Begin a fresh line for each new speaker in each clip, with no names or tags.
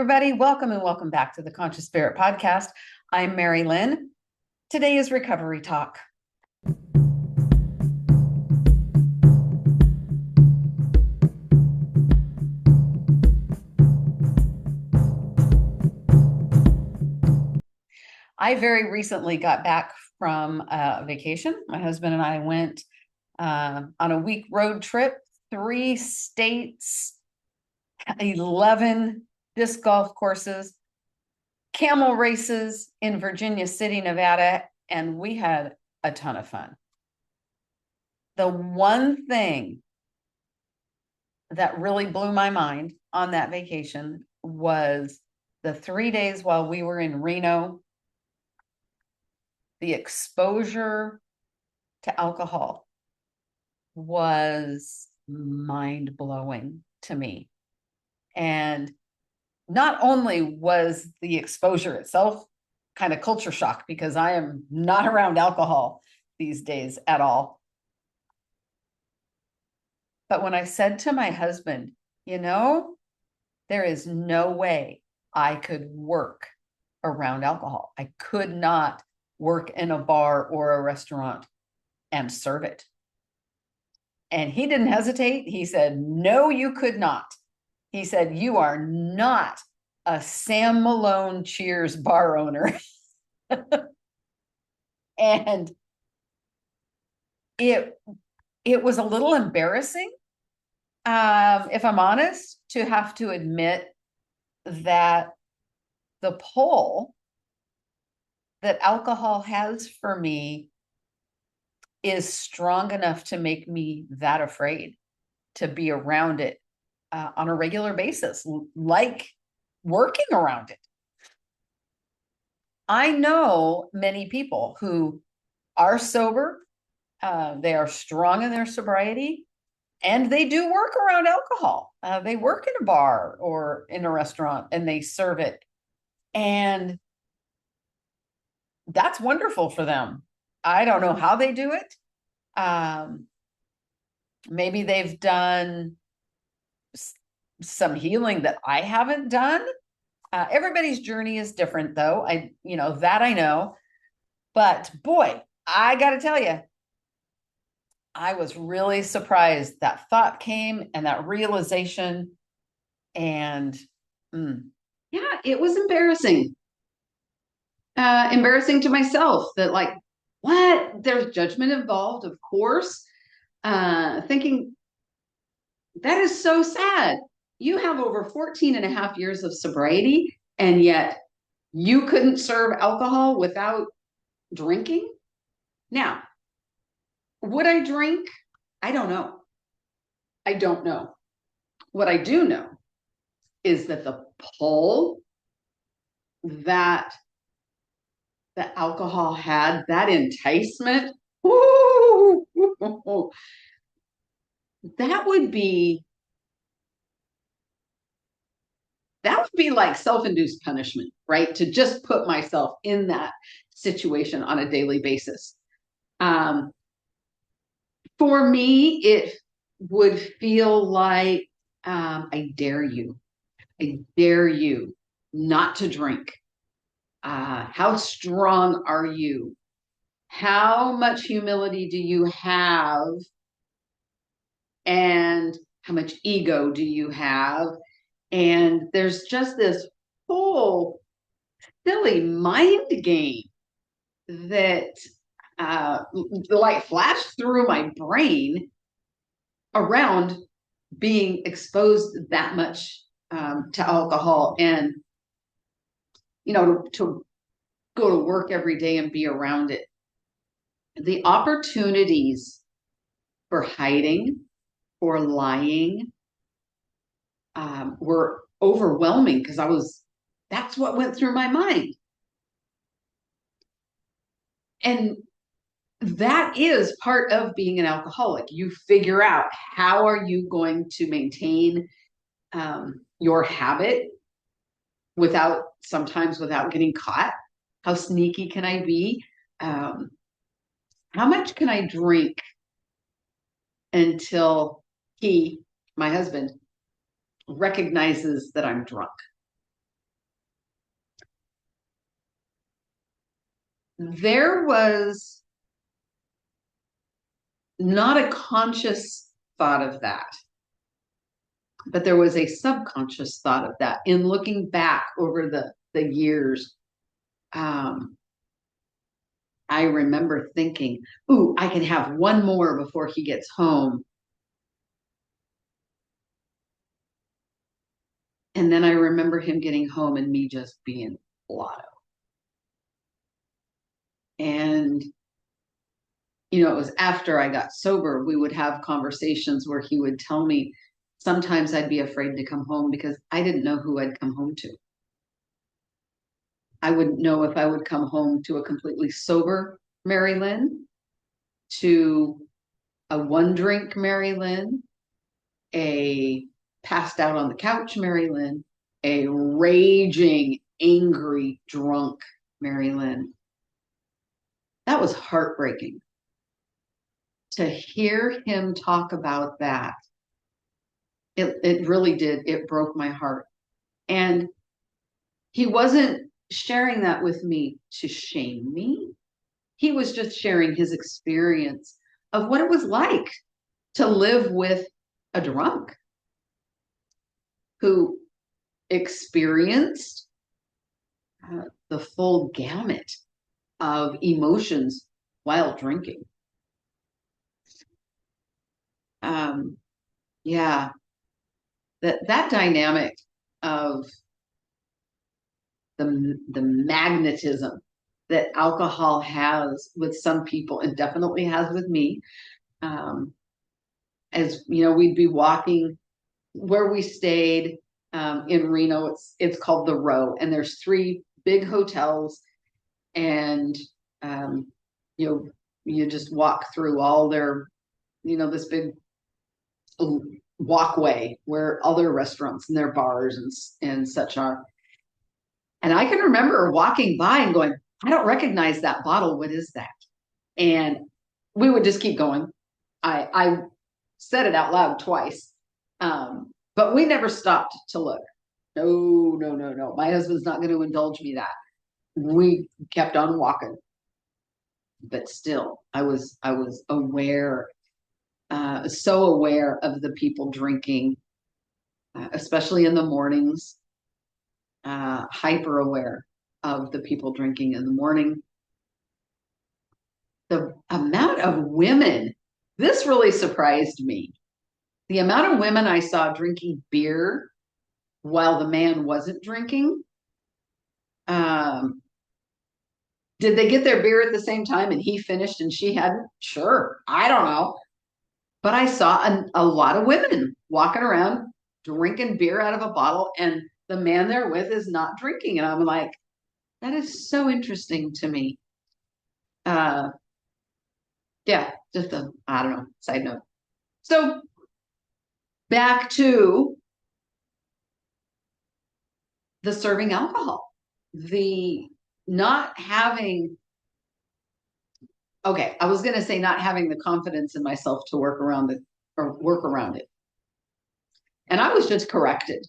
everybody. Welcome and welcome back to the Conscious Spirit Podcast. I'm Mari-Lyn. Today is Recovery Talk. I very recently got back from a vacation. My husband and I went on a week road trip, 3 states, 11 disc golf courses, camel races in Virginia City, Nevada, and we had a ton of fun. The one thing that really blew my mind on that vacation was the 3 days while we were in Reno, the exposure to alcohol was mind-blowing to me. And not only was the exposure itself kind of culture shock, because I am not around alcohol these days at all. But when I said to my husband, there is no way I could work around alcohol. I could not work in a bar or a restaurant and serve it. And he didn't hesitate. He said, no, you could not. He said, you are not a Sam Malone Cheers bar owner. And it was a little embarrassing, if I'm honest, to have to admit that the pull that alcohol has for me is strong enough to make me that afraid to be around it on a regular basis, like working around it. I know many people who are sober, they are strong in their sobriety, and they do work around alcohol. They work in a bar or in a restaurant and they serve it. And that's wonderful for them. I don't know how they do it. Maybe they've done some healing that I haven't done. Everybody's journey is different, though. That I know. But boy, I got to tell you, I was really surprised that thought came and that realization. And
yeah, it was embarrassing. Embarrassing to myself that, like, what? There's judgment involved, of course. Thinking that is so sad. You have over 14 and a half years of sobriety, and yet you couldn't serve alcohol without drinking. Now, would I drink? I don't know. I don't know. What I do know is that the pull that the alcohol had, that enticement, woo, that would be like self-induced punishment, right? To just put myself in that situation on a daily basis. For me, it would feel like, I dare you not to drink. How strong are you? How much humility do you have? And how much ego do you have? And there's just this whole silly mind game that like flashed through my brain around being exposed that much to alcohol, and to go to work every day and be around it. The opportunities for hiding or lying were overwhelming, because that's what went through my mind. And that is part of being an alcoholic. You figure out, how are you going to maintain your habit sometimes without getting caught? How sneaky can I be? How much can I drink until my husband, recognizes that I'm drunk? there was not a conscious thought of that, but there was a subconscious thought of that in looking back over the years. I remember thinking, ooh, I can have one more before he gets home. And then I remember him getting home and me just being blotto. And, you know, it was after I got sober, we would have conversations where he would tell me sometimes I'd be afraid to come home because I didn't know who I'd come home to. I wouldn't know if I would come home to a completely sober Mari-Lyn, to a one drink Mari-Lyn, a passed out on the couch Mari-Lyn, a raging, angry, drunk Mari-Lyn. That was heartbreaking. To hear him talk about that, it really did. It broke my heart. And he wasn't sharing that with me to shame me. He was just sharing his experience of what it was like to live with a drunk who experienced the full gamut of emotions while drinking. Yeah, that dynamic of the magnetism that alcohol has with some people and definitely has with me. As you know, we'd be walking where we stayed in Reno. It's called the Row, and there's three big hotels, and you know, you just walk through all their, you know, this big walkway where all their restaurants and their bars and such are. And I can remember walking by and going, I don't recognize that bottle. What is that? And we would just keep going. I said it out loud twice, but we never stopped to look. No, no, no, no. My husband's not going to indulge me that. We kept on walking, but still, I was aware, so aware of the people drinking, especially in the mornings. Hyper aware of the people drinking in the morning. The amount of women, this really surprised me. The amount of women I saw drinking beer while the man wasn't drinking. Did they get their beer at the same time and he finished and she hadn't? Sure. I don't know. But I saw a lot of women walking around drinking beer out of a bottle, and the man they're with is not drinking. And I'm like, that is so interesting to me. Yeah, just a, I don't know, side note. So back to the serving alcohol, the not having, okay, I was going to say not having the confidence in myself to work around it. And I was just corrected.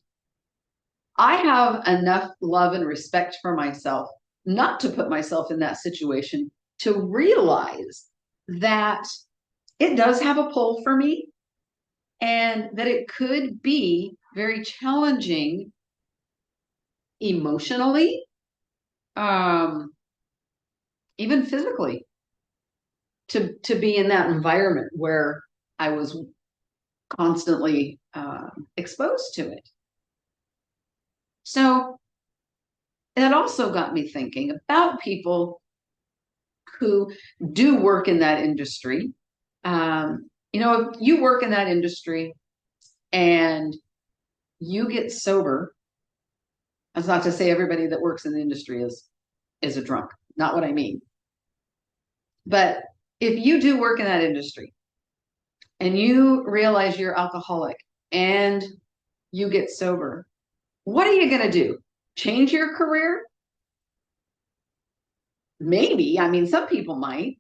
I have enough love and respect for myself not to put myself in that situation, to realize that it does have a pull for me and that it could be very challenging emotionally, even physically, to be in that environment where I was constantly exposed to it. So that also got me thinking about people who do work in that industry. You know, if you work in that industry and you get sober, that's not to say everybody that works in the industry is a drunk. Not what I mean. But if you do work in that industry and you realize you're alcoholic and you get sober, what are you going to do? Change your career? Maybe. I mean, some people might.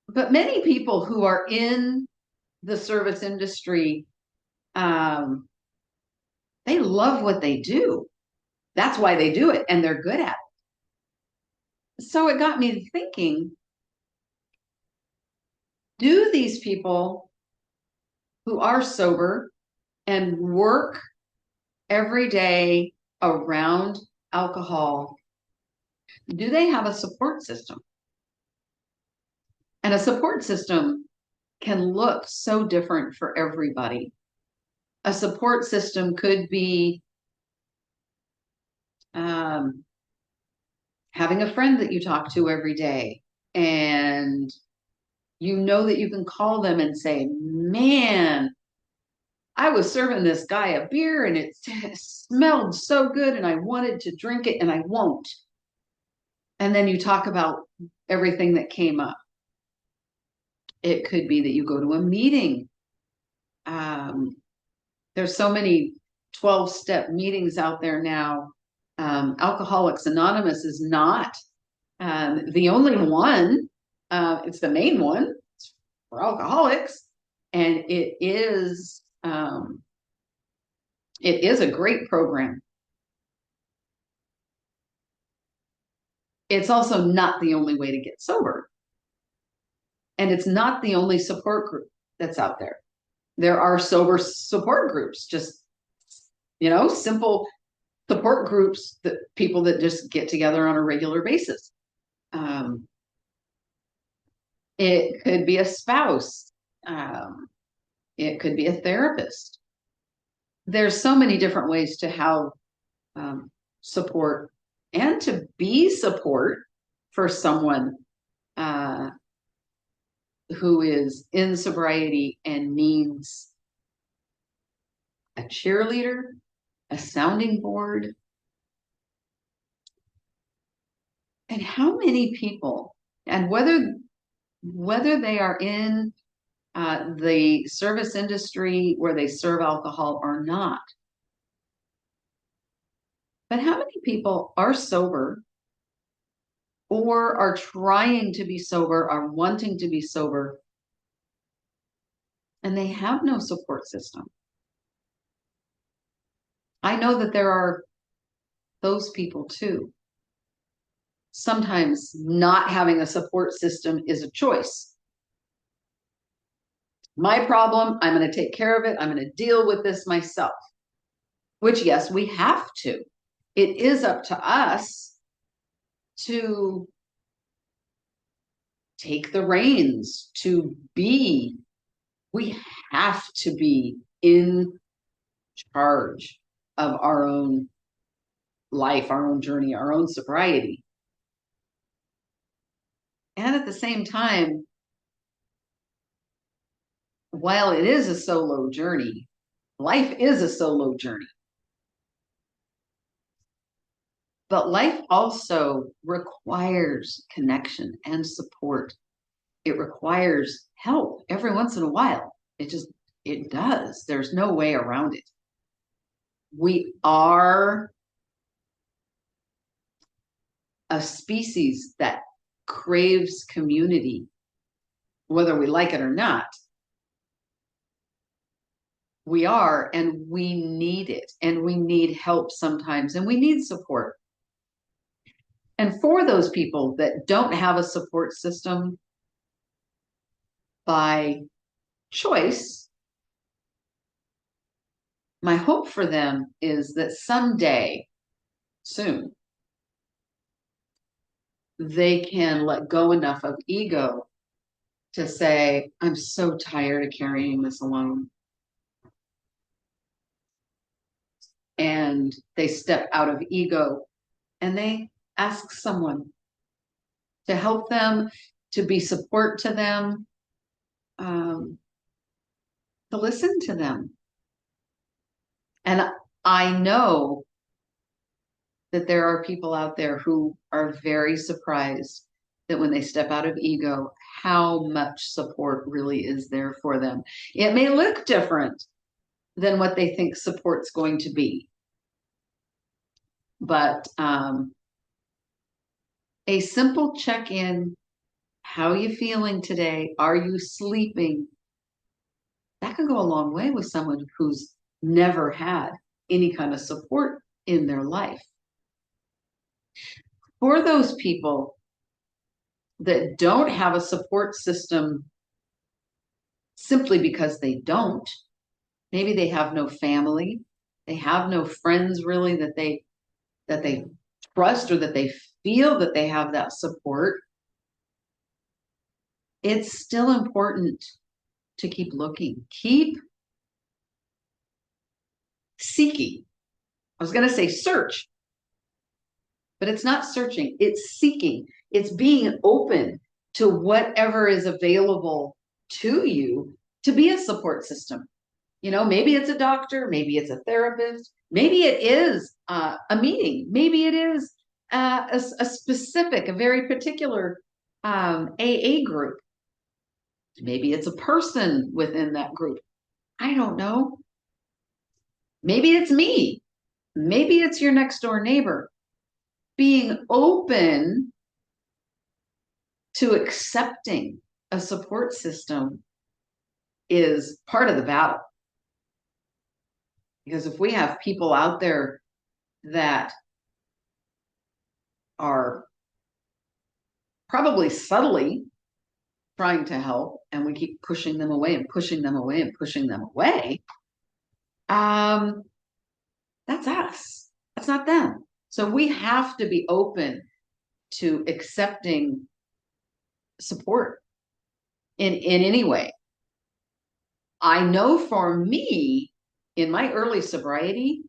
But many people who are in the service industry, they love what they do. That's why they do it, and they're good at it. So it got me thinking, do these people who are sober and work every day around alcohol, do they have a support system? And a support system can look so different for everybody. A support system could be having a friend that you talk to every day, and you know that you can call them and say, man, I was serving this guy a beer and it smelled so good and I wanted to drink it and I won't. And then you talk about everything that came up. It could be that you go to a meeting. There's so many 12-step meetings out there now. Alcoholics Anonymous is not the only one. It's the main one for alcoholics, and it is a great program. It's also not the only way to get sober, and it's not the only support group that's out there. There are sober support groups, just simple support groups, that people that just get together on a regular basis. It could be a spouse. It could be a therapist. There's so many different ways to have support and to be support for someone who is in sobriety and needs a cheerleader, a sounding board. And how many people, and whether they are in the service industry where they serve alcohol or not, but how many people are sober or are trying to be sober, are wanting to be sober, and they have no support system? I know that there are those people too. Sometimes not having a support system is a choice. My problem, I'm going to take care of it. I'm going to deal with this myself, which, yes, we have to. It is up to us to take the reins, we have to be in charge of our own life, our own journey, our own sobriety. And at the same time, while it is a solo journey, life is a solo journey. But life also requires connection and support. It requires help every once in a while. It does. There's no way around it. We are a species that craves community, whether we like it or not. We are, and we need it, and we need help sometimes, and we need support. And for those people that don't have a support system by choice, my hope for them is that someday, soon, they can let go enough of ego to say, I'm so tired of carrying this alone. And they step out of ego and they ask someone to help them, to be support to them, to listen to them. And I know that there are people out there who are very surprised that when they step out of ego, how much support really is there for them. It may look different than what they think support's going to be. But a simple check-in, how are you feeling today? Are you sleeping? That can go a long way with someone who's never had any kind of support in their life. For those people that don't have a support system simply because they don't. Maybe they have no family, they have no friends really that they trust, or that they feel that they have that support. It's still important to keep looking, keep seeking. I was going to say search, but it's not searching, it's seeking. It's being open to whatever is available to you to be a support system. Maybe it's a doctor, maybe it's a therapist, maybe it is a meeting, maybe it is a specific, a very particular AA group. Maybe it's a person within that group. I don't know. Maybe it's me. Maybe it's your next door neighbor. Being open to accepting a support system is part of the battle. Because if we have people out there that are probably subtly trying to help, and we keep pushing them away and pushing them away and pushing them away, that's us. That's not them. So we have to be open to accepting support in any way. I know for me, in my early sobriety,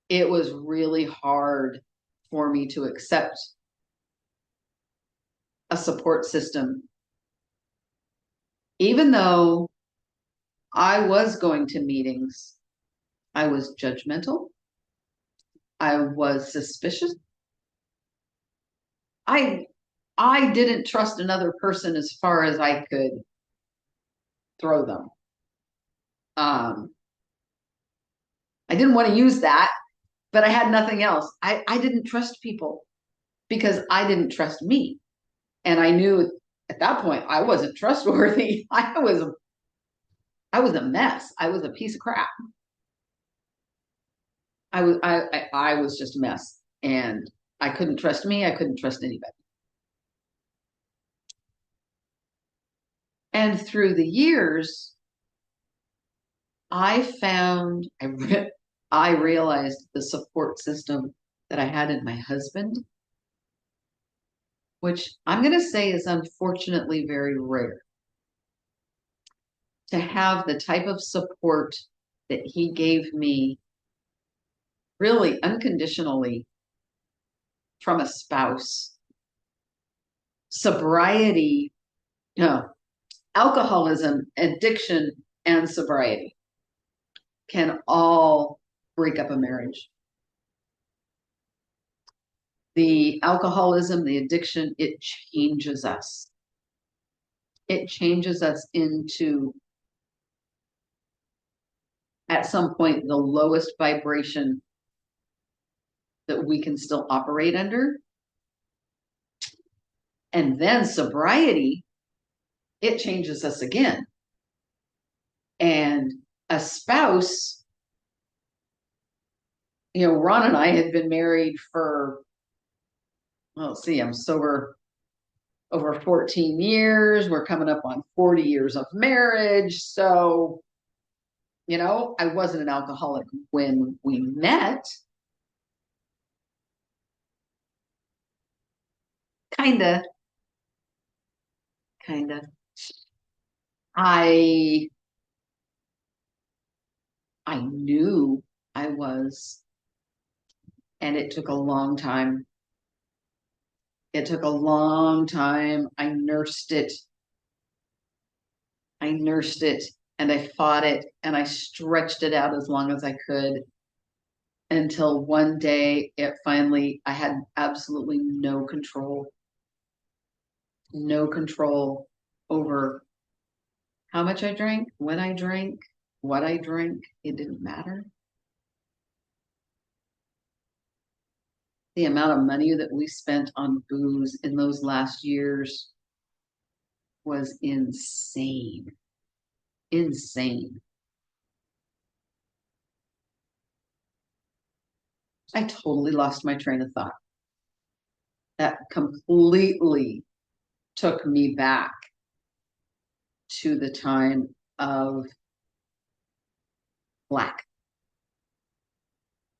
it was really hard for me to accept a support system, even though I was going to meetings. I was judgmental. I was suspicious. I didn't trust another person as far as I could throw them. I didn't want to use that, but I had nothing else. I didn't trust people because I didn't trust me. And I knew at that point I wasn't trustworthy. I was a mess. I was a piece of crap. I was just a mess, and I couldn't trust me. I couldn't trust anybody. And through the years, I realized the support system that I had in my husband, which I'm going to say is unfortunately very rare. To have the type of support that he gave me, really unconditionally, from a spouse. Sobriety, alcoholism, addiction, and sobriety can all break up a marriage. The alcoholism, the addiction, it changes us. It changes us into, at some point, the lowest vibration that we can still operate under. And then sobriety, it changes us again. And a spouse, Ron and I had been married for, I'm sober over 14 years. We're coming up on 40 years of marriage. So, I wasn't an alcoholic when we met. Kinda. I knew I was, and it took a long time. It took a long time. I nursed it, and I fought it, and I stretched it out as long as I could, until one day I had absolutely no control over how much I drank, when I drank, what I drank. It didn't matter. The amount of money that we spent on booze in those last years was insane. Insane. I totally lost my train of thought. that completely took me back to the time of lack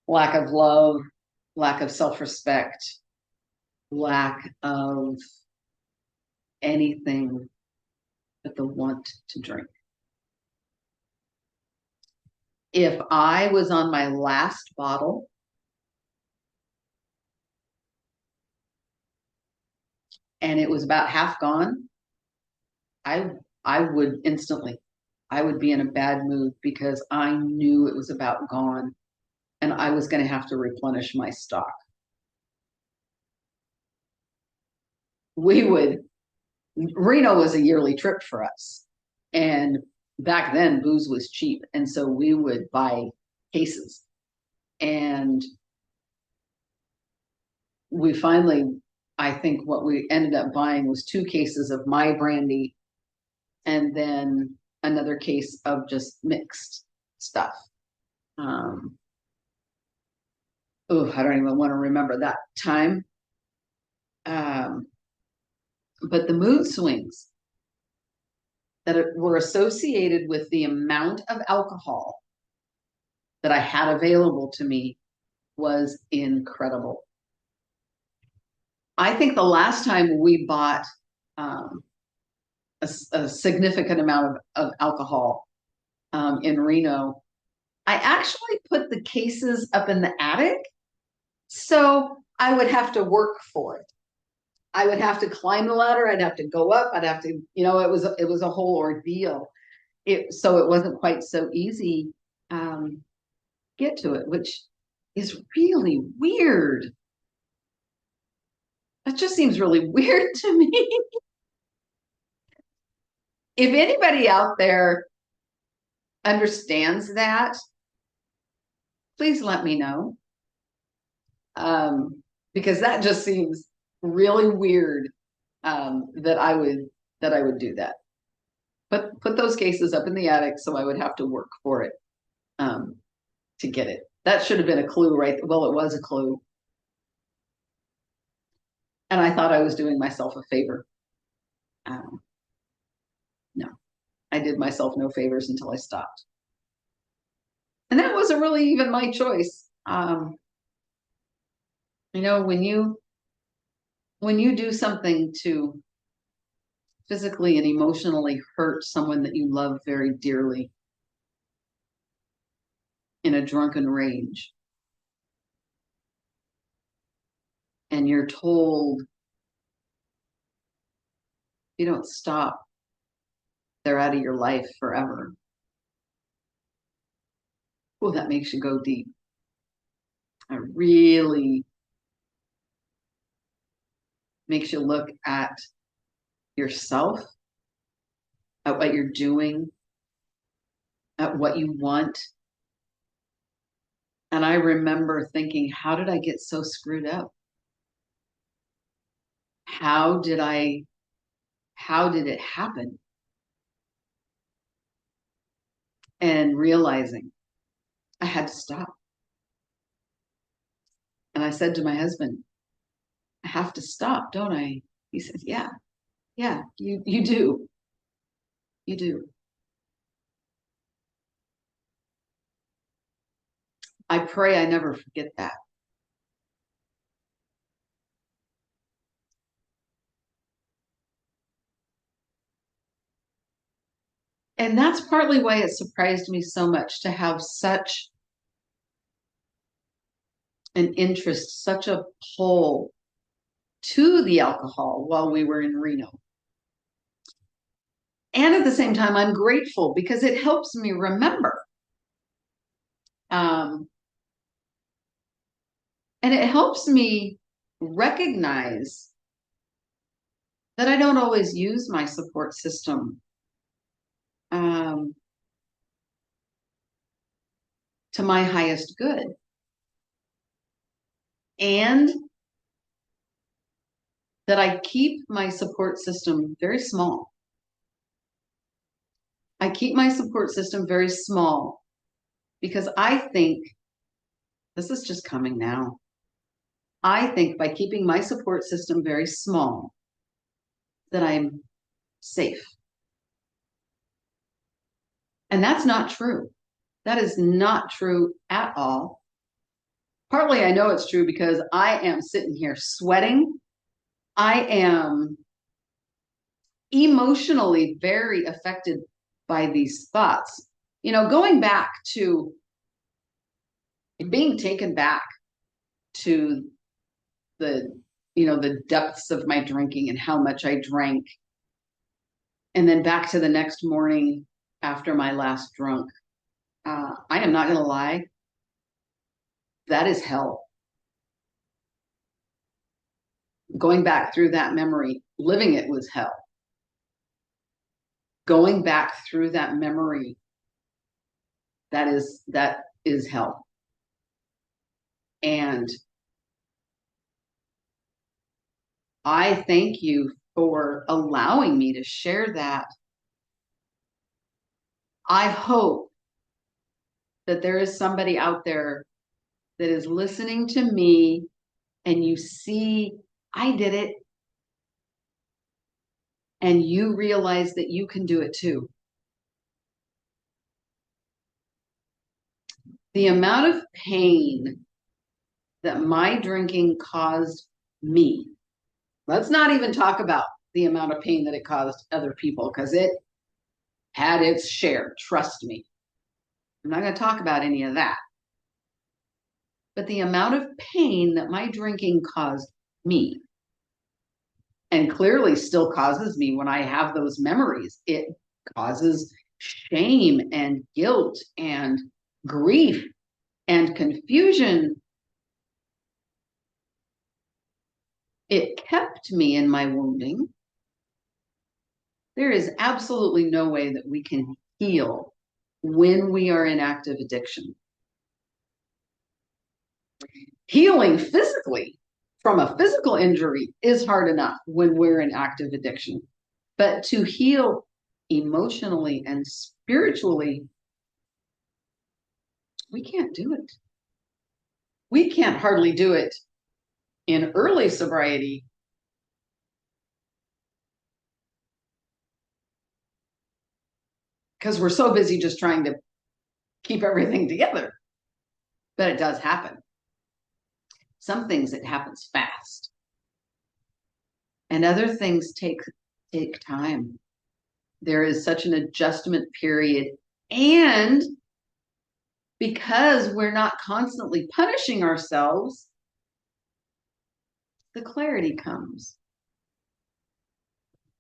of love, lack of self-respect, lack of anything but the want to drink. If I was on my last bottle, and it was about half gone, I would instantly, I would be in a bad mood because I knew it was about gone and I was going to have to replenish my stock. Reno was a yearly trip for us. And back then booze was cheap. And so we would buy cases. And we finally, I think what we ended up buying was 2 cases of my brandy and then another case of just mixed stuff. I don't even want to remember that time. But the mood swings that were associated with the amount of alcohol that I had available to me was incredible. I think the last time we bought a significant amount of alcohol in Reno, I actually put the cases up in the attic, so I would have to work for it. I would have to climb the ladder. I'd have to go up. I'd have to, it was a whole ordeal. So it wasn't quite so easy get to it, which is really weird. That just seems really weird to me. If anybody out there understands that, please let me know. Because that just seems really weird that I would do that. But put those cases up in the attic so I would have to work for it to get it. That should have been a clue, right? Well, it was a clue. And I thought I was doing myself a favor. No, I did myself no favors until I stopped. And that wasn't really even my choice. When you do something to physically and emotionally hurt someone that you love very dearly in a drunken rage, and you're told, you don't stop, they're out of your life forever. Well, that makes you go deep. It really makes you look at yourself, at what you're doing, at what you want. And I remember thinking, how did I get so screwed up? How did it happen? And realizing I had to stop. And I said to my husband, I have to stop, don't I? He said, yeah, you do. You do. I pray I never forget that. And that's partly why it surprised me so much to have such an interest, such a pull to the alcohol while we were in Reno. And at the same time, I'm grateful because it helps me remember. And it helps me recognize that I don't always use my support system to my highest good. And that I keep my support system very small. I keep my support system very small because I think this is just coming now. I think by keeping my support system very small, that I'm safe. And that's not true. That is not true at all. Partly I know it's true because I am sitting here sweating. I am emotionally very affected by these thoughts. Going back to being taken back to the depths of my drinking and how much I drank, and then back to the next morning after my last drunk. I am not going to lie, that is hell. Going back through that memory, living it was hell. Going back through that memory, that is hell. And I thank you for allowing me to share that. I hope that there is somebody out there that is listening to me and you see I did it and you realize that you can do it too. The amount of pain that my drinking caused me, let's not even talk about the amount of pain that it caused other people, because it had its share, trust me. I'm not going to talk about any of that. But the amount of pain that my drinking caused me, and clearly still causes me when I have those memories, it causes shame and guilt and grief and confusion. It kept me in my wounding. There is absolutely no way that we can heal when we are in active addiction. Healing physically from a physical injury is hard enough when we're in active addiction. But to heal emotionally and spiritually, we can't do it. We can't hardly do it in early sobriety. Because we're so busy just trying to keep everything together. But it does happen. Some things it happens fast. And other things take time. There is such an adjustment period. And because we're not constantly punishing ourselves, the clarity comes.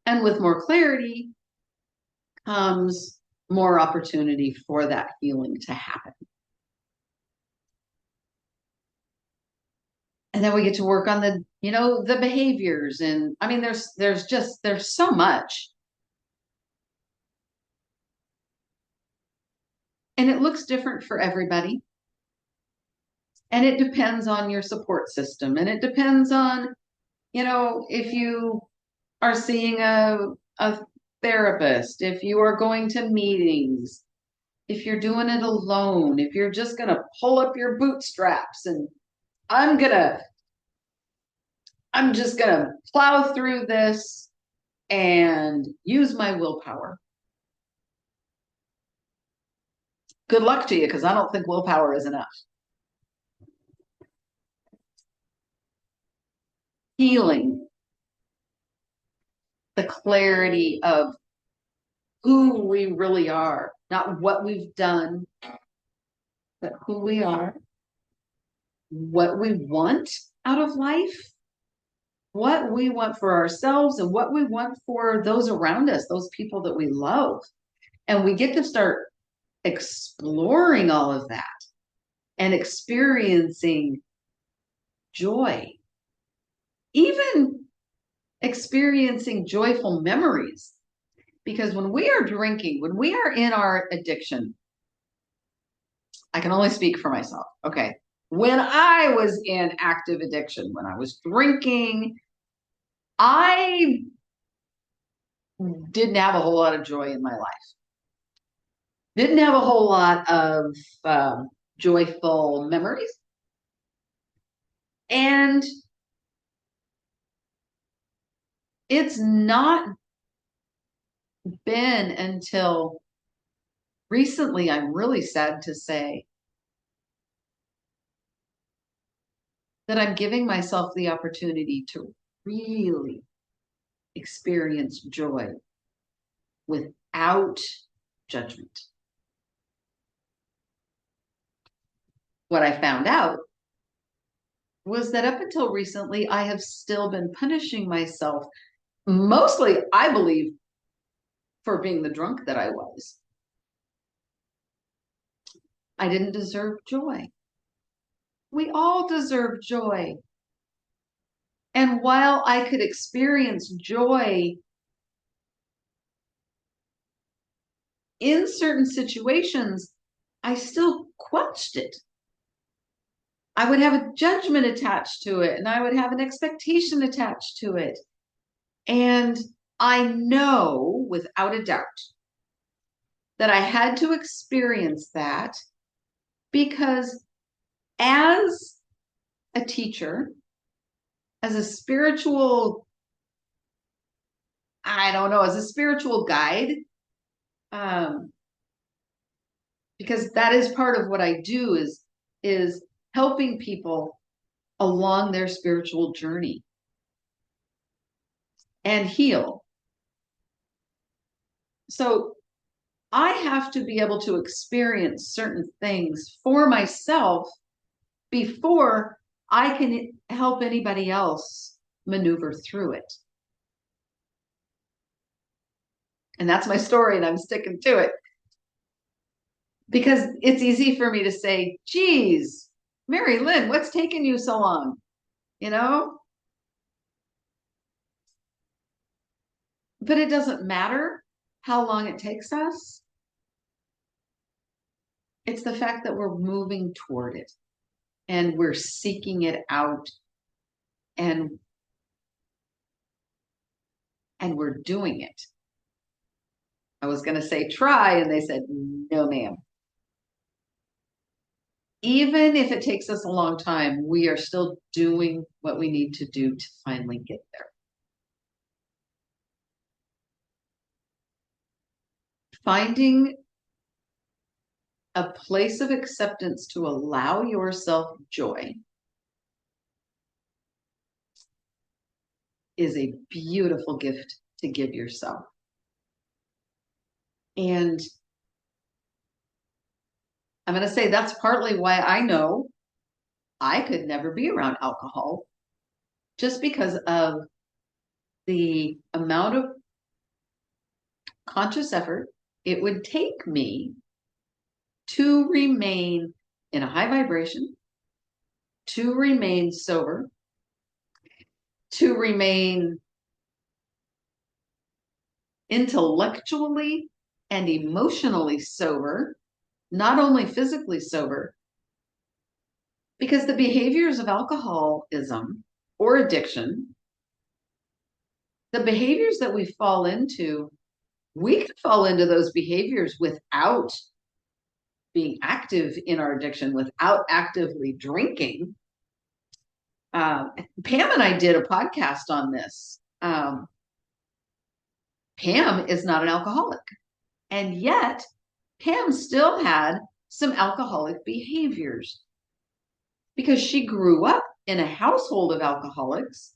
And with more clarity comes more opportunity for that healing to happen. And then we get to work on the behaviors. And I mean, there's so much. And it looks different for everybody. And it depends on your support system. And it depends on, if you are seeing a therapist, if you are going to meetings, if you're doing it alone, if you're just going to pull up your bootstraps and I'm just going to plow through this and use my willpower. Good luck to you, because I don't think willpower is enough. Healing, the clarity of who we really are, not what we've done, but who we are, what we want out of life, what we want for ourselves, and what we want for those around us, those people that we love. And we get to start exploring all of that and experiencing joy, even experiencing joyful memories. Because when we are drinking, when we are in our addiction, I can only speak for myself. Okay. When I was in active addiction, when I was drinking, I didn't have a whole lot of joy in my life. Didn't have a whole lot of joyful memories. And it's not been until recently, I'm really sad to say, that I'm giving myself the opportunity to really experience joy without judgment. What I found out was that up until recently, I have still been punishing myself, mostly, I believe, for being the drunk that I was. I didn't deserve joy. We all deserve joy. And while I could experience joy in certain situations, I still quenched it. I would have a judgment attached to it, and I would have an expectation attached to it. And I know without a doubt that I had to experience that because as a teacher, as a spiritual, I don't know, as a spiritual guide, um, because that is part of what I do is helping people along their spiritual journey and heal. So I have to be able to experience certain things for myself before I can help anybody else maneuver through it. And that's my story, and I'm sticking to it. Because it's easy for me to say, geez, Mari-Lyn, what's taking you so long? You know? But it doesn't matter how long it takes us. It's the fact that we're moving toward it and we're seeking it out and we're doing it. I was going to say try, and they said, no, ma'am. Even if it takes us a long time, we are still doing what we need to do to finally get there. Finding a place of acceptance to allow yourself joy is a beautiful gift to give yourself. And I'm going to say that's partly why I know I could never be around alcohol, just because of the amount of conscious effort it would take me to remain in a high vibration, to remain sober, to remain intellectually and emotionally sober, not only physically sober, because the behaviors of alcoholism or addiction, the behaviors that we fall into, we can fall into those behaviors without being active in our addiction, without actively drinking. Pam and I did a podcast on this. Pam is not an alcoholic, and yet Pam still had some alcoholic behaviors because she grew up in a household of alcoholics.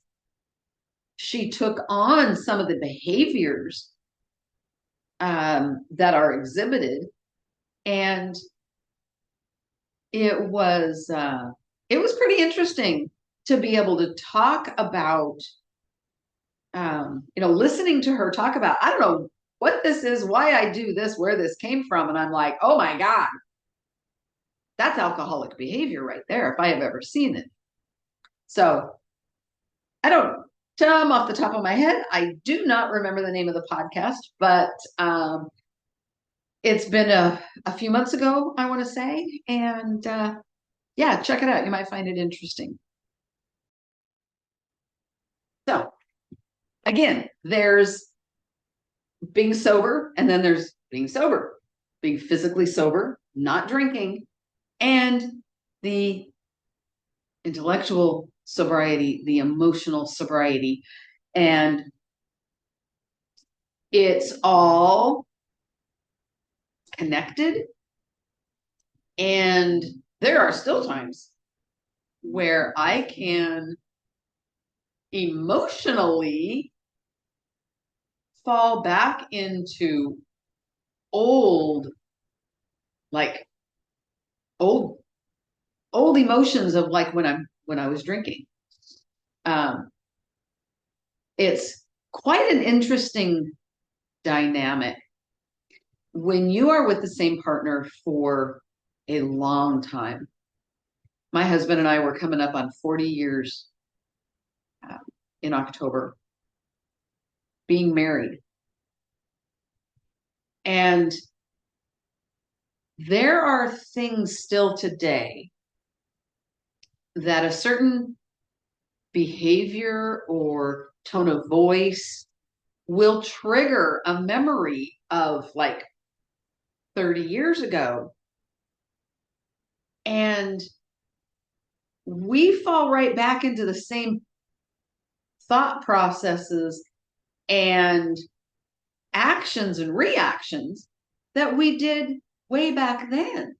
She took on some of the behaviors that are exhibited, and it was pretty interesting to be able to talk about, listening to her talk about, I don't know what this is, why I do this, where this came from. And I'm like, oh my God, that's alcoholic behavior right there, if I have ever seen it. So I don't, off the top of my head, I do not remember the name of the podcast, but it's been a few months ago, I want to say. And yeah, check it out. You might find it interesting. So again, there's being sober, and then there's being sober, being physically sober, not drinking, and the intellectual sobriety, the emotional sobriety, and it's all connected. And there are still times where I can emotionally fall back into old, like old, old emotions of like when I was drinking. Um, it's quite an interesting dynamic when you are with the same partner for a long time. My husband and I were coming up on 40 years uh, in October being married. And there are things still today that a certain behavior or tone of voice will trigger a memory of like 30 years ago. And we fall right back into the same thought processes and actions and reactions that we did way back then,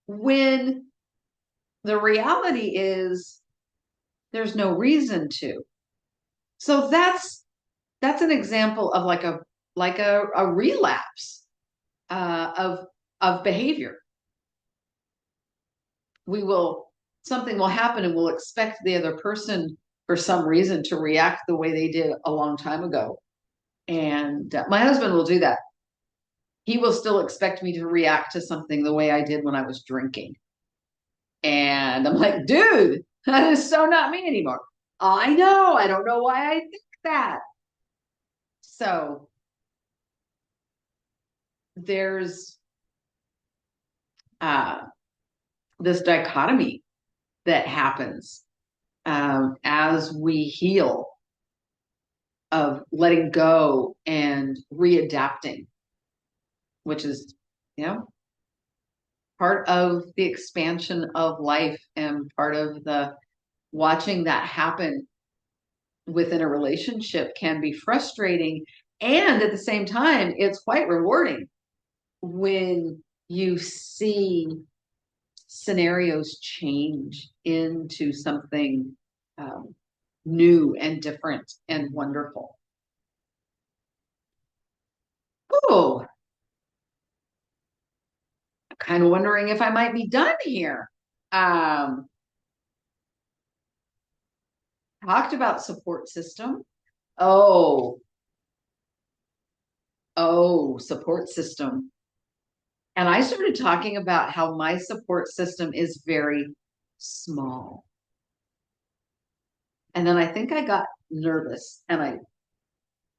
when the reality is there's no reason to. So that's an example of a relapse of behavior. Something will happen and we'll expect the other person for some reason to react the way they did a long time ago. And my husband will do that. He will still expect me to react to something the way I did when I was drinking. And I'm like, dude, that is so not me anymore. I know. I don't know why I think that. So there's uh, this dichotomy that happens as we heal, of letting go and readapting, which is, you know, part of the expansion of life and part of the watching that happen within a relationship can be frustrating. And at the same time, it's quite rewarding when you see scenarios change into something new and different and wonderful. Oh, I'm kind of wondering if I might be done here. Um, Talked about support system. Oh, support system. And I started talking about how my support system is very small. And then I think I got nervous and I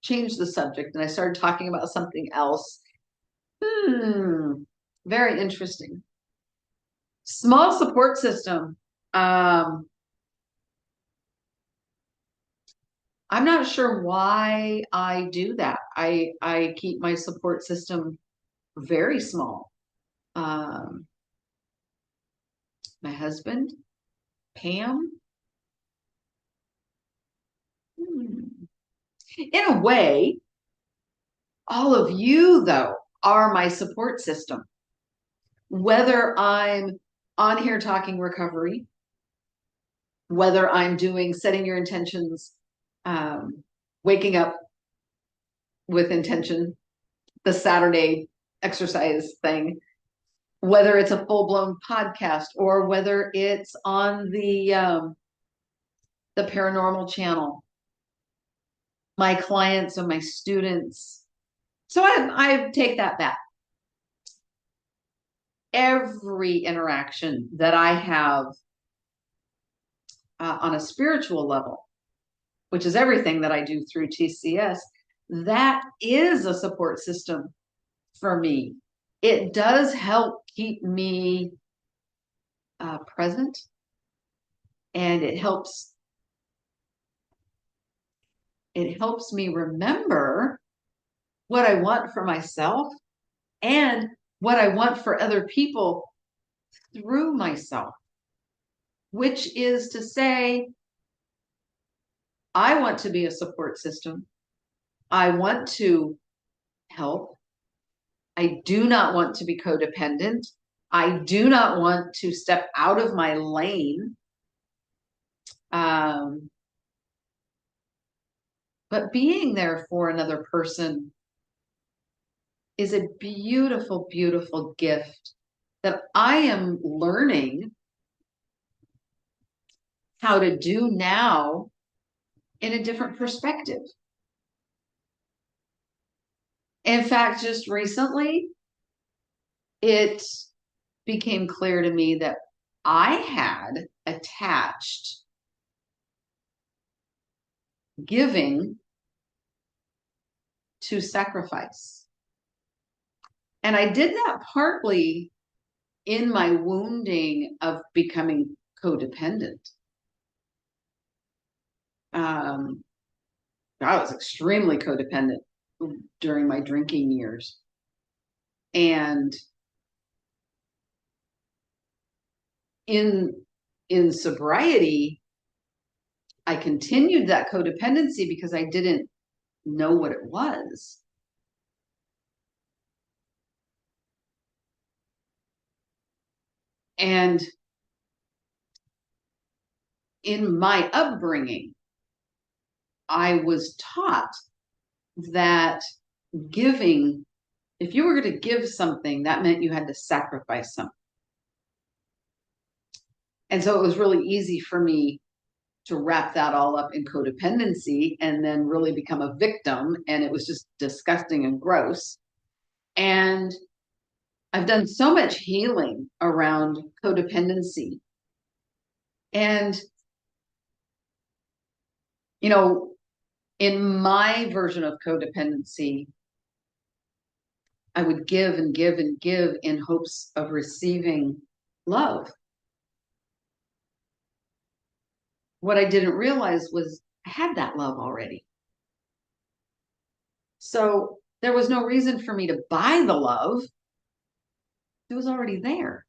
changed the subject and I started talking about something else. Very interesting. Small support system. I'm not sure why I do that. I keep my support system very small. Um, my husband, Pam. In a way, all of you, though, are my support system. Whether I'm on here talking recovery, whether I'm doing setting your intentions, waking up with intention, the Saturday exercise thing, whether it's a full-blown podcast or whether it's on the paranormal channel, my clients and my students. So I take that back. Every interaction that I have on a spiritual level, which is everything that I do through TCS, that is a support system for me. It does help keep me present, and it helps me remember what I want for myself and what I want for other people through myself. which is to say, I want to be a support system. I want to help. I do not want to be codependent. I do not want to step out of my lane. But being there for another person is a beautiful, beautiful gift that I am learning how to do now in a different perspective. In fact, just recently, it became clear to me that I had attached giving to sacrifice. And I did that partly in my wounding of becoming codependent. I was extremely codependent during my drinking years. And in sobriety, I continued that codependency because I didn't know what it was. And in my upbringing, I was taught that giving, if you were going to give something, that meant you had to sacrifice something. And so it was really easy for me to wrap that all up in codependency and then really become a victim. And it was just disgusting and gross. And I've done so much healing around codependency. And, you know, in my version of codependency, I would give and give and give in hopes of receiving love. What I didn't realize was I had that love already. So there was no reason for me to buy the love. It was already there.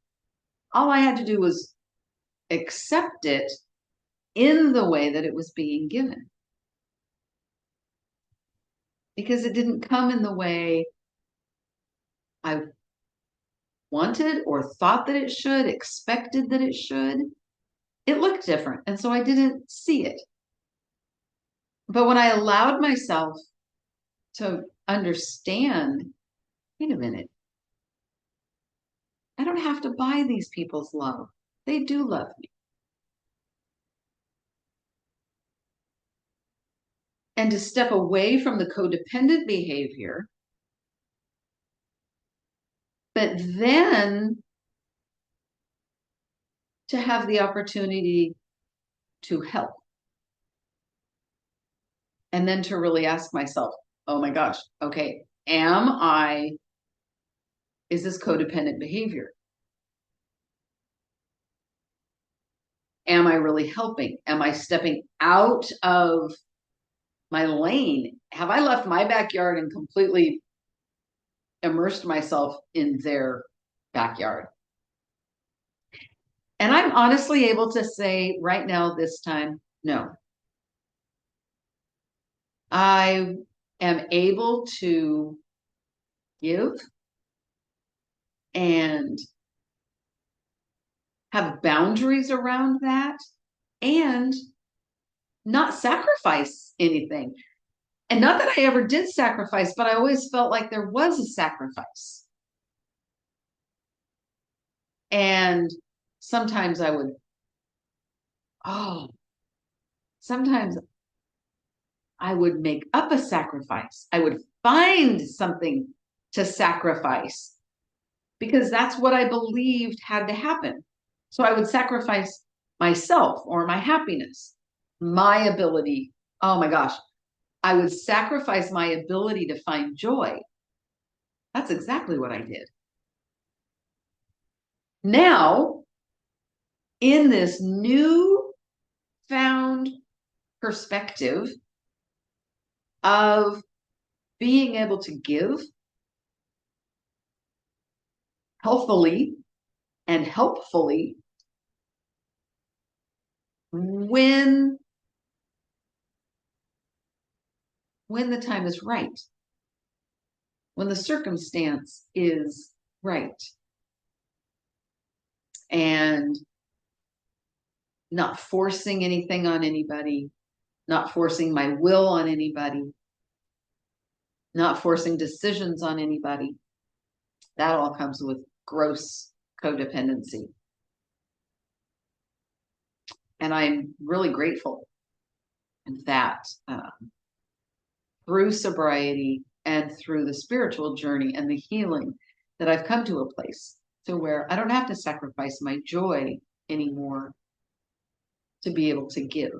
All I had to do was accept it in the way that it was being given. Because it didn't come in the way I wanted or thought that it should, expected that it should. It looked different. And so I didn't see it. But when I allowed myself to understand, wait a minute, I don't have to buy these people's love. They do love me. And to step away from the codependent behavior, but then to have the opportunity to help. And then to really ask myself, oh my gosh, okay, is this codependent behavior? Am I really helping? Am I stepping out of my lane? Have I left my backyard and completely immersed myself in their backyard? And I'm honestly able to say right now, this time, no. I am able to give and have boundaries around that and not sacrifice anything. And not that I ever did sacrifice, but I always felt like there was a sacrifice. And sometimes sometimes I would make up a sacrifice. I would find something to sacrifice because that's what I believed had to happen. So I would sacrifice myself or my happiness, my ability. Oh my gosh, I would sacrifice my ability to find joy. That's exactly what I did. Now, in this new found perspective of being able to give healthfully and helpfully, when the time is right, when the circumstance is right, and not forcing anything on anybody, not forcing my will on anybody, not forcing decisions on anybody. That all comes with gross codependency. And I'm really grateful that through sobriety and through the spiritual journey and the healing, that I've come to a place to where I don't have to sacrifice my joy anymore to be able to give.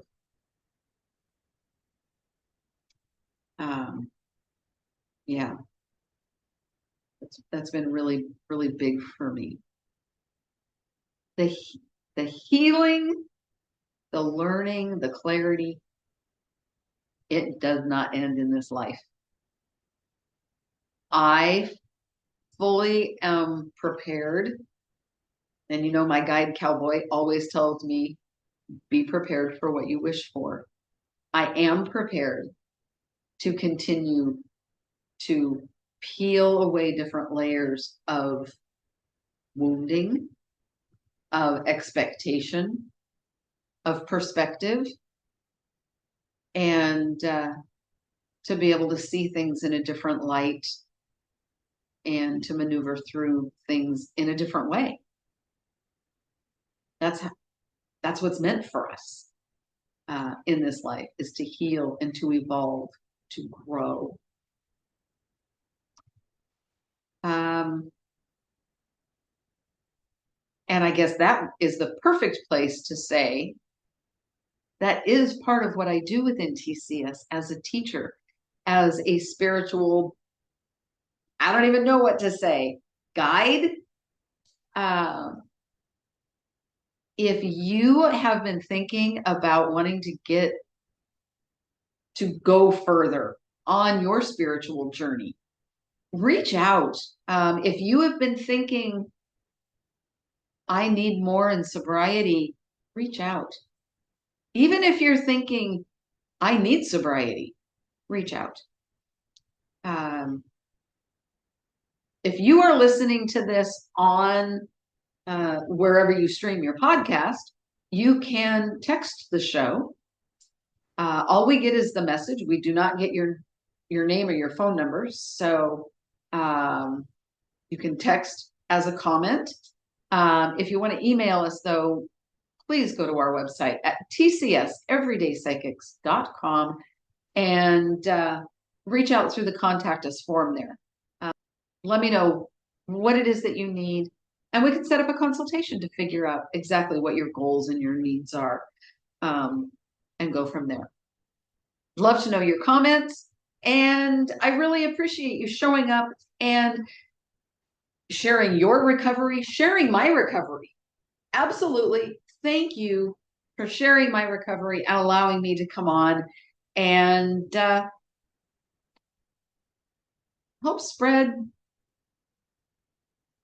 Yeah, that's been really, really big for me. The healing, the learning, the clarity, it does not end in this life. I fully am prepared. And you know, my guide cowboy always tells me, be prepared for what you wish for. I am prepared to continue to peel away different layers of wounding, of expectation, of perspective, and to be able to see things in a different light and to maneuver through things in a different way. That's what's meant for us in this life, is to heal and to evolve, to grow. And I guess that is the perfect place to say that is part of what I do within TCS as a teacher, as a spiritual, I don't even know what to say, guide. If you have been thinking about wanting to go further on your spiritual journey, reach out. If you have been thinking, I need more in sobriety, reach out. Even if you're thinking, I need sobriety, reach out. If you are listening to this on wherever you stream your podcast, you can text the show. All we get is the message. We do not get your name or your phone number. So you can text as a comment. If you want to email us, though, please go to our website at tcseverydayspsychics.com and reach out through the contact us form there. Let me know what it is that you need, and we can set up a consultation to figure out exactly what your goals and your needs are, and go from there. Love to know your comments, and I really appreciate you showing up and sharing your recovery, sharing my recovery. Absolutely. Thank you for sharing my recovery and allowing me to come on and help spread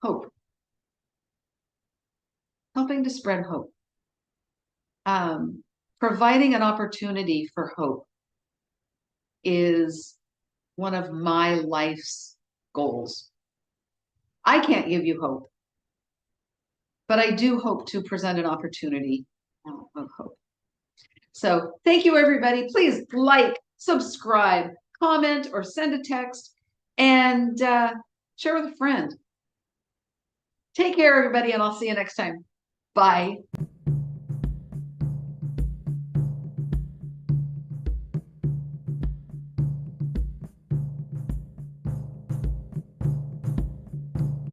hope. Helping to spread hope. Providing an opportunity for hope is one of my life's goals. I can't give you hope, but I do hope to present an opportunity of hope. So thank you, everybody. Please like, subscribe, comment, or send a text, and share with a friend. Take care, everybody, and I'll see you next time. Bye.